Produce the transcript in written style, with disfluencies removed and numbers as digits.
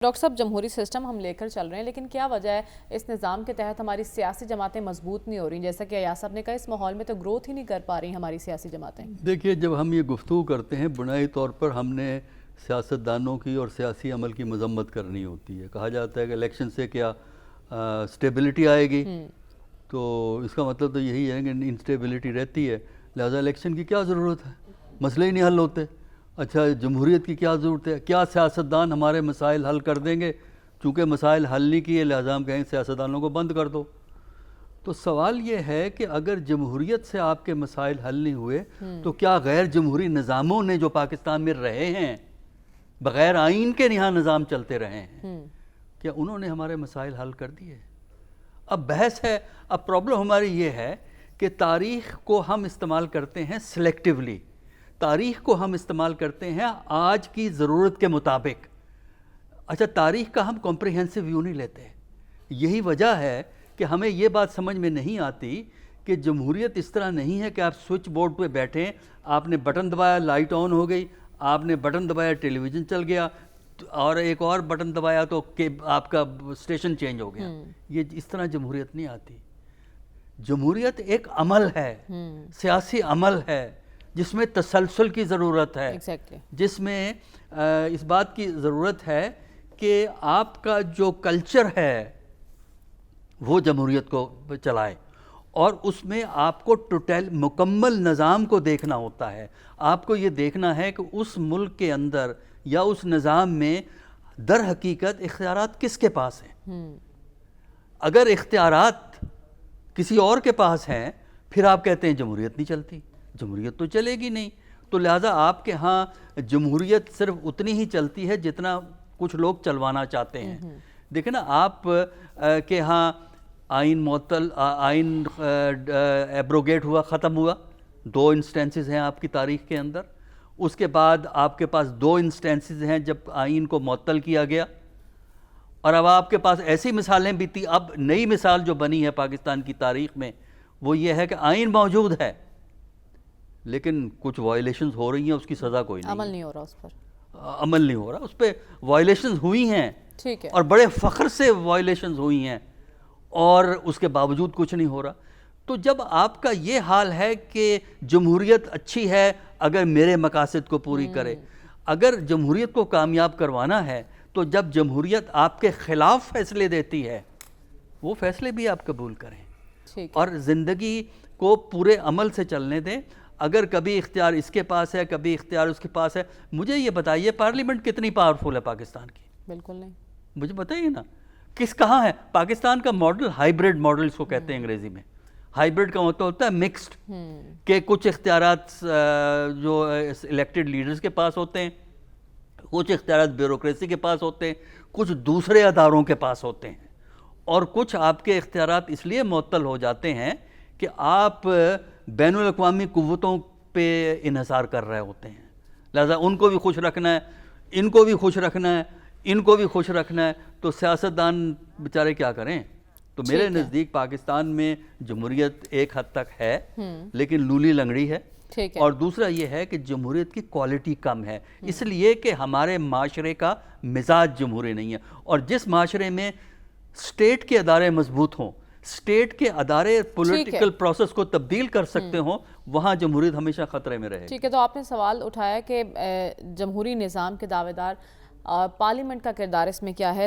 Doctor صاحب جمہوری system ہم لے کر چل رہے ہیں لیکن کیا وجہ ہے اس نظام کے تحت ہماری سیاسی جماعتیں مضبوط نہیں ہو رہی؟ جیسا کہ ایاز صاحب نے کہا اس ماحول میں تو گروتھ ہی نہیں کر پا رہی ہماری سیاسی جماعتیں۔ دیکھیے، جب ہم یہ گفتگو کرتے ہیں بنیادی طور پر ہم نے سیاستدانوں کی اور سیاسی عمل کی مذمت کرنی ہوتی ہے۔ کہا جاتا ہے کہ الیکشن سے کیا سٹیبلٹی آئے گی، تو اس کا مطلب تو یہی ہے کہ انسٹیبلٹی رہتی ہے، لہذا الیکشن کی کیا ضرورت ہے، مسئلے ہی نہیں حل ہوتے۔ اچھا، جمہوریت کی کیا ضرورت ہے؟ کیا سیاستدان ہمارے مسائل حل کر دیں گے؟ چونکہ مسائل حل نہیں کیے لہذا ہم کہیں سیاستدانوں کو بند کر دو۔ تو سوال یہ ہے کہ اگر جمہوریت سے آپ کے مسائل حل نہیں ہوئے تو کیا غیر جمہوری نظاموں نے جو پاکستان میں رہے ہیں، بغیر آئین کے یہاں نظام چلتے رہے ہیں، کیا انہوں نے ہمارے مسائل حل کر دیے؟ اب بحث ہے، اب پرابلم ہماری یہ ہے کہ تاریخ کو ہم استعمال کرتے ہیں سلیکٹیولی، تاریخ کو ہم استعمال کرتے ہیں آج کی ضرورت کے مطابق۔ اچھا، تاریخ کا ہم کمپریہنسو ویو نہیں لیتے۔ یہی وجہ ہے کہ ہمیں یہ بات سمجھ میں نہیں آتی کہ جمہوریت اس طرح نہیں ہے کہ آپ سوئچ بورڈ پہ بیٹھیں، آپ نے بٹن دبایا لائٹ آن ہو گئی، آپ نے بٹن دبایا ٹیلی ویژن چل گیا، اور ایک اور بٹن دبایا تو آپ کا اسٹیشن چینج ہو گیا۔ یہ اس طرح جمہوریت نہیں آتی۔ جمہوریت ایک عمل ہے، سیاسی عمل ہے جس میں تسلسل کی ضرورت ہے، جس میں اس بات کی ضرورت ہے کہ آپ کا جو کلچر ہے وہ جمہوریت کو چلائے، اور اس میں آپ کو مکمل نظام کو دیکھنا ہوتا ہے۔ آپ کو یہ دیکھنا ہے کہ اس ملک کے اندر یا اس نظام میں در حقیقت اختیارات کس کے پاس ہیں۔ اگر اختیارات کسی اور کے پاس ہیں پھر آپ کہتے ہیں جمہوریت نہیں چلتی، جمہوریت تو چلے گی نہیں۔ تو لہٰذا آپ کے ہاں جمہوریت صرف اتنی ہی چلتی ہے جتنا کچھ لوگ چلوانا چاہتے ہیں۔ دیکھیں نا، آپ کے ہاں آئین ایبروگیٹ ہوا، ختم ہوا، 2 انسٹینسز ہیں آپ کی تاریخ کے اندر۔ اس کے بعد آپ کے پاس 2 انسٹینسز ہیں جب آئین کو معطل کیا گیا، اور اب آپ کے پاس ایسی مثالیں بھی تھی۔ اب نئی مثال جو بنی ہے پاکستان کی تاریخ میں وہ یہ ہے کہ آئین موجود ہے لیکن کچھ وائلیشنز ہو رہی ہیں، اس کی سزا کوئی نہیں، عمل نہیں ہو رہا، اس پر عمل نہیں ہو رہا، اس پہ وائلیشنز ہوئی ہیں اور بڑے فخر سے وائلیشنز ہوئی ہیں، اور اس کے باوجود کچھ نہیں ہو رہا۔ تو جب آپ کا یہ حال ہے کہ جمہوریت اچھی ہے اگر میرے مقاصد کو پوری کرے، اگر جمہوریت کو کامیاب کروانا ہے تو جب جمہوریت آپ کے خلاف فیصلے دیتی ہے وہ فیصلے بھی آپ قبول کریں اور زندگی کو پورے عمل سے چلنے دیں۔ اگر کبھی اختیار اس کے پاس ہے، کبھی اختیار اس کے پاس ہے، مجھے یہ بتائیے پارلیمنٹ کتنی پاورفل ہے پاکستان کی؟ بالکل نہیں، مجھے بتائیے نا، کہاں ہے؟ پاکستان کا ماڈل ہائیبرڈ ماڈل اس کو کہتے ہیں انگریزی میں۔ ہائیبرڈ کا مطلب ہوتا ہے مکسڈ، کہ کچھ اختیارات جو الیکٹڈ لیڈرز کے پاس ہوتے ہیں، کچھ اختیارات بیوروکریسی کے پاس ہوتے ہیں، کچھ دوسرے اداروں کے پاس ہوتے ہیں، اور کچھ آپ کے اختیارات اس لیے معطل ہو جاتے ہیں کہ آپ بین الاقوامی قوتوں پہ انحصار کر رہے ہوتے ہیں، لہذا ان کو بھی خوش رکھنا ہے، ان کو بھی خوش رکھنا ہے، ان کو بھی خوش رکھنا ہے، تو سیاستدان بیچارے کیا کریں؟ تو میرے نزدیک پاکستان میں جمہوریت ایک حد تک ہے لیکن لولی لنگڑی ہے، اور دوسرا یہ ہے کہ جمہوریت کی کوالٹی کم ہے، اس لیے کہ ہمارے معاشرے کا مزاج جمہوری نہیں ہے۔ اور جس معاشرے میں اسٹیٹ کے ادارے مضبوط ہوں، اسٹیٹ کے ادارے پولیٹیکل پروسیس کو تبدیل کر سکتے ہوں، وہاں جمہوریت ہمیشہ خطرے میں رہے۔ ٹھیک ہے، تو آپ نے سوال اٹھایا کہ جمہوری نظام کے دعوے دار پارلیمنٹ کا کردار اس میں کیا ہے؟